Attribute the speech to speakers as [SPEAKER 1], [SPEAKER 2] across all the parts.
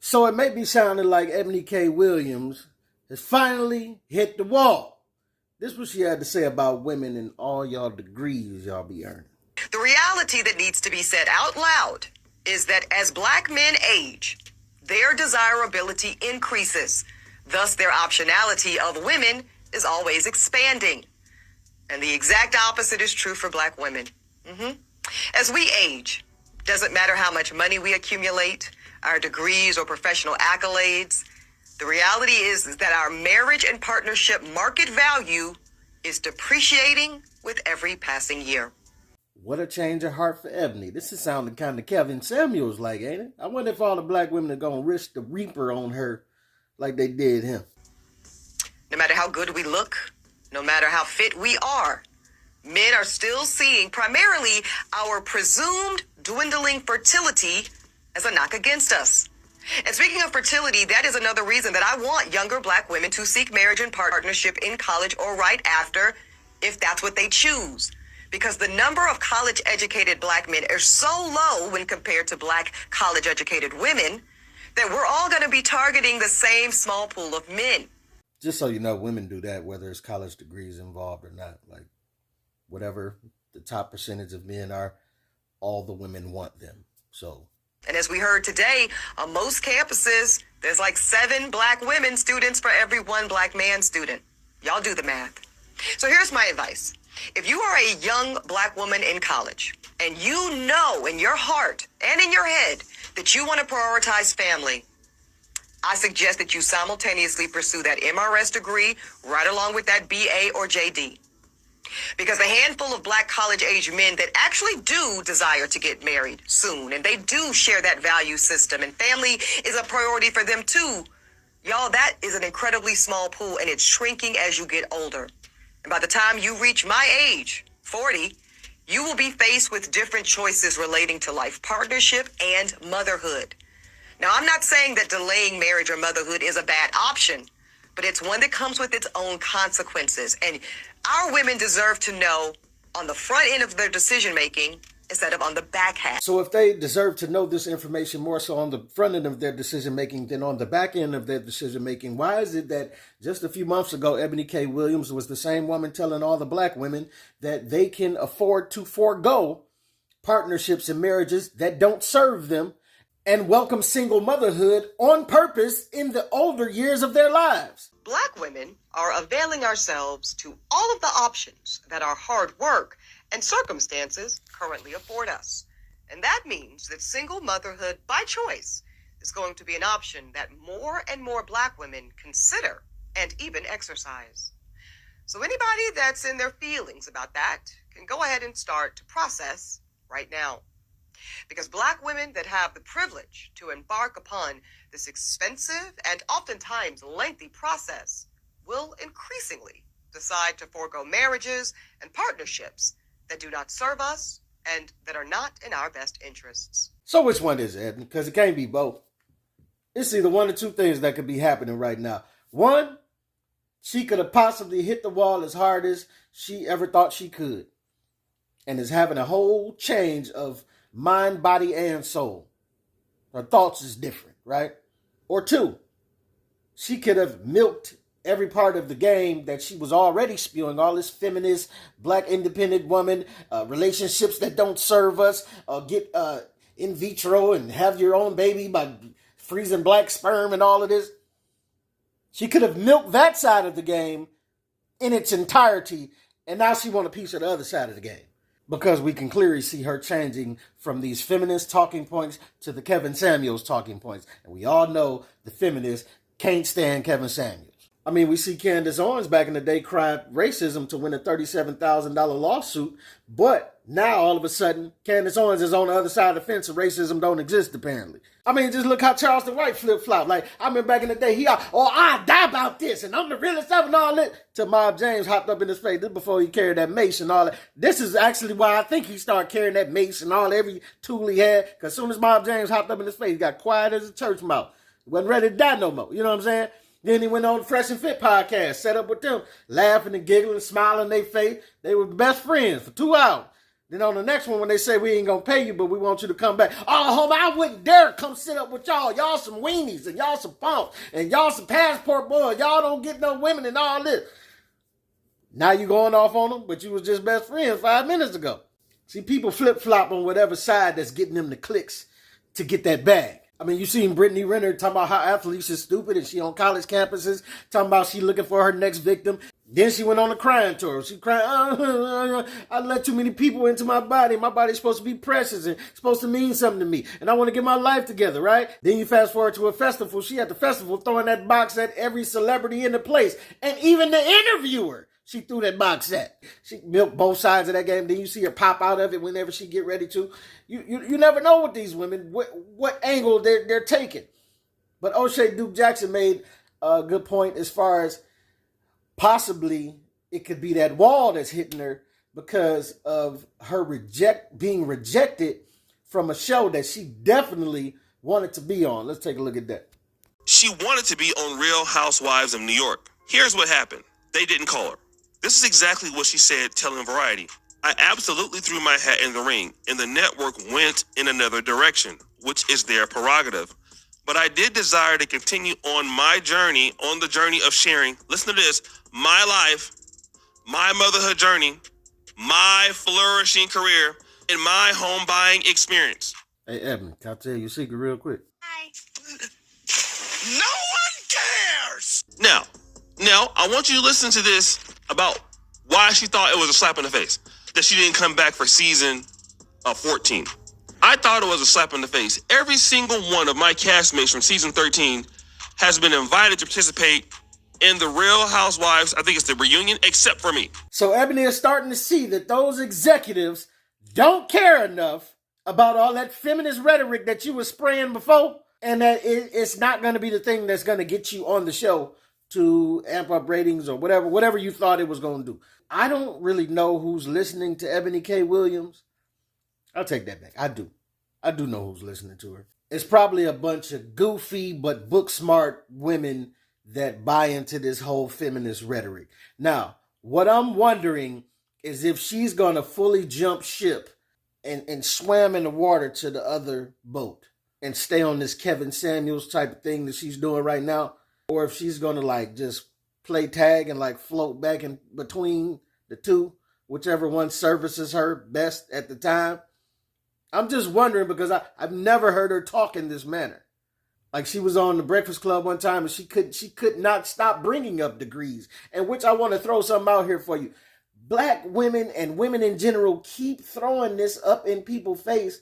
[SPEAKER 1] So it may be sounding like Ebony K. Williams has finally hit the wall. This is what she had to say about women and all y'all degrees y'all be earning.
[SPEAKER 2] The reality that needs to be said out loud is that as black men age, their desirability increases. Thus, their optionality of women is always expanding. And the exact opposite is true for black women. As we age, doesn't matter how much money we accumulate, our degrees or professional accolades, the reality is that our marriage and partnership market value is depreciating with every passing year.
[SPEAKER 1] What a change of heart for Ebony. This is sounding kind of Kevin Samuels like, ain't it? I wonder if all the black women are going to risk the reaper on her like they did him.
[SPEAKER 2] No matter how good we look, no matter how fit we are, men are still seeing primarily our presumed dwindling fertility as a knock against us. And speaking of fertility, that is another reason that I want younger black women to seek marriage and partnership in college or right after, if that's what they choose. Because the number of college-educated black men is so low when compared to black college-educated women that we're all going to be targeting the same small pool of men.
[SPEAKER 1] Just so you know, women do that, whether it's college degrees involved or not. Like, whatever the top percentage of men are, all the women want them. So.
[SPEAKER 2] And as we heard today, on most campuses, there's like 7 black women students for every 1 black man student. Y'all do the math. So here's my advice. If you are a young black woman in college and you know in your heart and in your head that you want to prioritize family, I suggest that you simultaneously pursue that MRS degree right along with that BA or JD. Because a handful of black college-age men that actually do desire to get married soon, and they do share that value system, and family is a priority for them too, y'all, that is an incredibly small pool, and it's shrinking as you get older. And by the time you reach my age, 40, you will be faced with different choices relating to life partnership and motherhood. Now, I'm not saying that delaying marriage or motherhood is a bad option, but it's one that comes with its own consequences. And our women deserve to know on the front end of their decision-making instead of on the back half.
[SPEAKER 1] So if they deserve to know this information more so on the front end of their decision-making than on the back end of their decision-making, why is it that just a few months ago, Ebony K. Williams was the same woman telling all the black women that they can afford to forego partnerships and marriages that don't serve them and welcome single motherhood on purpose in the older years of their lives?
[SPEAKER 2] Black women are availing ourselves to all of the options that our hard work and circumstances currently afford us. And that means that single motherhood by choice is going to be an option that more and more black women consider and even exercise. So anybody that's in their feelings about that can go ahead and start to process right now. Because black women that have the privilege to embark upon this expensive and oftentimes lengthy process will increasingly decide to forego marriages and partnerships that do not serve us and that are not in our best interests.
[SPEAKER 1] So which one is it, Ebony? Because it can't be both. It's either one or two things that could be happening right now. One, she could have possibly hit the wall as hard as she ever thought she could and is having a whole change of mind, body, and soul. Her thoughts is different, right? Or two, she could have milked every part of the game that she was already spewing, all this feminist, black independent woman, relationships that don't serve us, get in vitro and have your own baby by freezing black sperm and all of this. She could have milked that side of the game in its entirety, and now she want a piece of the other side of the game. Because we can clearly see her changing from these feminist talking points to the Kevin Samuels talking points. And we all know the feminists can't stand Kevin Samuels. I mean, we see Candace Owens back in the day cry racism to win a $37,000 lawsuit. But now, all of a sudden, Candace Owens is on the other side of the fence and racism don't exist, apparently. I mean, just look how Charleston White flip-flop. Like, I remember back in the day, I die about this, and I'm the realest of and all that. Till Mob James hopped up in his face. This before he carried that mace and all that. This is actually why I think he started carrying that mace and every tool he had. Because as soon as Mob James hopped up in his face, he got quiet as a church mouse. He wasn't ready to die no more. You know what I'm saying? Then he went on the Fresh and Fit podcast, set up with them, laughing and giggling, smiling in their face. They were best friends for 2 hours. Then on the next one, when they say we ain't gonna pay you, but we want you to come back. Oh, homie, I wouldn't dare come sit up with y'all. Y'all some weenies and y'all some punks and y'all some passport boys. Y'all don't get no women and all this. Now you going off on them, but you was just best friends 5 minutes ago. See, people flip-flop on whatever side that's getting them the clicks to get that bag. I mean, you seen Brittany Renner talking about how athletes is stupid and she on college campuses, talking about she looking for her next victim. Then she went on a crying tour. She cried, I let too many people into my body. My body's supposed to be precious and supposed to mean something to me. And I want to get my life together, right? Then you fast forward to a festival. She at the festival throwing that box at every celebrity in the place. And even the interviewer, she threw that box at. She milked both sides of that game. Then you see her pop out of it whenever she get ready to. You never know with these women, what angle they're taking. But O'Shea Duke Jackson made a good point as far as possibly it could be that wall that's hitting her because of her being rejected from a show that she definitely wanted to be on. Let's take a look at that.
[SPEAKER 3] She wanted to be on Real Housewives of New York. Here's what happened. They didn't call her. This is exactly what she said telling Variety. I absolutely threw my hat in the ring, and the network went in another direction, which is their prerogative. But I did desire to continue on my journey, on the journey of sharing, listen to this, my life, my motherhood journey, my flourishing career, and my home buying experience.
[SPEAKER 1] Hey, Ebony, can I tell you a secret real quick?
[SPEAKER 3] Hi. No one cares! Now, I want you to listen to this about why she thought it was a slap in the face that she didn't come back for season 14. I thought it was a slap in the face. Every single one of my castmates from season 13 has been invited to participate in the Real Housewives, I think it's the reunion, except for me.
[SPEAKER 1] So Ebony is starting to see that those executives don't care enough about all that feminist rhetoric that you were spraying before, and that it's not going to be the thing that's going to get you on the show to amp up ratings or whatever you thought it was going to do. I don't really know who's listening to Ebony K. Williams. I'll take that back. I do know who's listening to her. It's probably a bunch of goofy but book smart women that buy into this whole feminist rhetoric. Now, what I'm wondering is if she's going to fully jump ship and swam in the water to the other boat and stay on this Kevin Samuels type of thing that she's doing right now, or if she's going to like just play tag and like float back in between the two, whichever one services her best at the time. I'm just wondering because I've never heard her talk in this manner. Like she was on the Breakfast Club one time and she could not stop bringing up degrees. And which I want to throw something out here for you. Black women and women in general keep throwing this up in people's face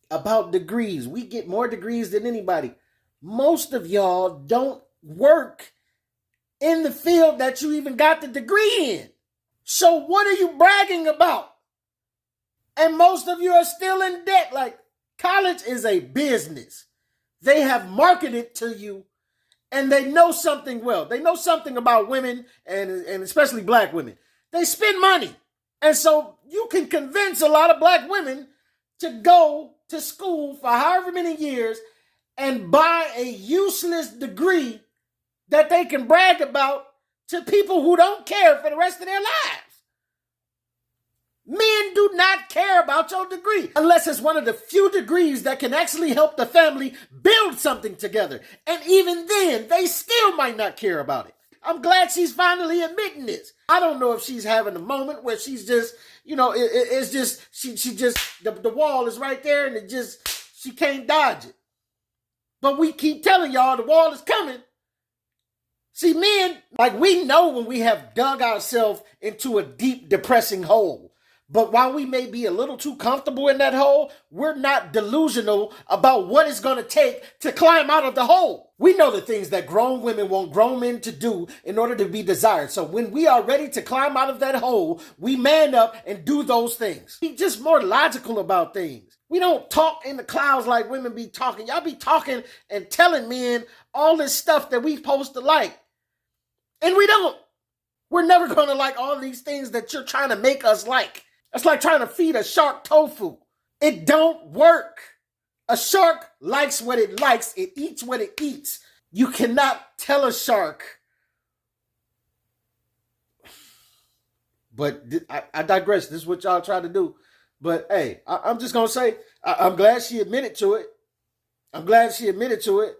[SPEAKER 1] about degrees. We get more degrees than anybody. Most of y'all don't work in the field that you even got the degree in. So what are you bragging about? And most of you are still in debt. Like, college is a business. They have marketed to you and they know something well. They know something about women and especially black women. They spend money. And so you can convince a lot of black women to go to school for however many years and buy a useless degree that they can brag about to people who don't care for the rest of their lives. Men do not care about your degree unless it's one of the few degrees that can actually help the family build something together. And even then, they still might not care about it. I'm glad she's finally admitting this. I don't know if she's having a moment where she's just, it's just, she just, the wall is right there and she can't dodge it. But we keep telling y'all the wall is coming. See, men, like we know when we have dug ourselves into a deep, depressing hole. But while we may be a little too comfortable in that hole, we're not delusional about what it's going to take to climb out of the hole. We know the things that grown women want grown men to do in order to be desired. So when we are ready to climb out of that hole, we man up and do those things. Be just more logical about things. We don't talk in the clouds like women be talking. Y'all be talking and telling men all this stuff that we supposed to like. And we don't. We're never going to like all these things that you're trying to make us like. It's like trying to feed a shark tofu. It don't work. A shark likes what it likes. It eats what it eats. You cannot tell a shark. But I digress. This is what y'all try to do. But hey, I'm just gonna say I'm glad she admitted to it. I'm glad she admitted to it.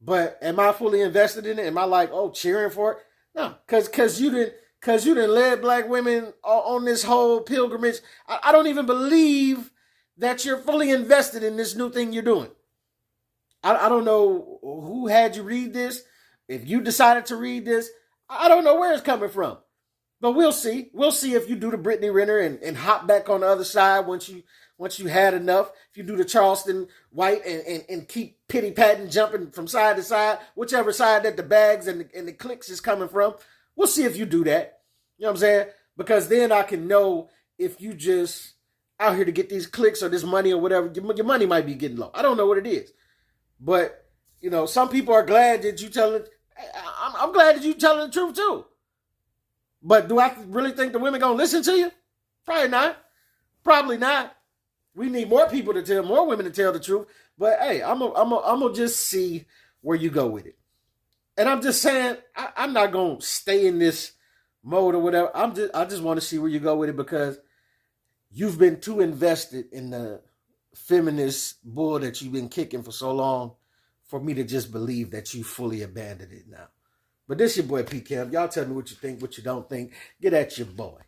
[SPEAKER 1] But am I fully invested in it? Am I like, oh, cheering for it? No, because you didn't led black women on this whole pilgrimage. I don't even believe that you're fully invested in this new thing you're doing. I don't know who had you read this. If you decided to read this, I don't know where it's coming from. But we'll see. We'll see if you do the Brittany Renner and hop back on the other side once you had enough. If you do the Charleston White and keep pity patting, jumping from side to side, whichever side that the bags and the clicks is coming from, we'll see if you do that. You know what I'm saying? Because then I can know if you just out here to get these clicks or this money or whatever. Your money might be getting low. I don't know what it is. But, some people are glad that you telling. I'm glad that you telling the truth too. But do I really think the women gonna listen to you? Probably not. Probably not. We need more women to tell the truth. But hey, I'm gonna just see where you go with it. And I'm just saying, I'm not gonna stay in this mode or whatever. I just want to see where you go with it because you've been too invested in the feminist bull that you've been kicking for so long for me to just believe that you fully abandoned it now. But this your boy P. Cam. Y'all tell me what you think, what you don't think. Get at your boy.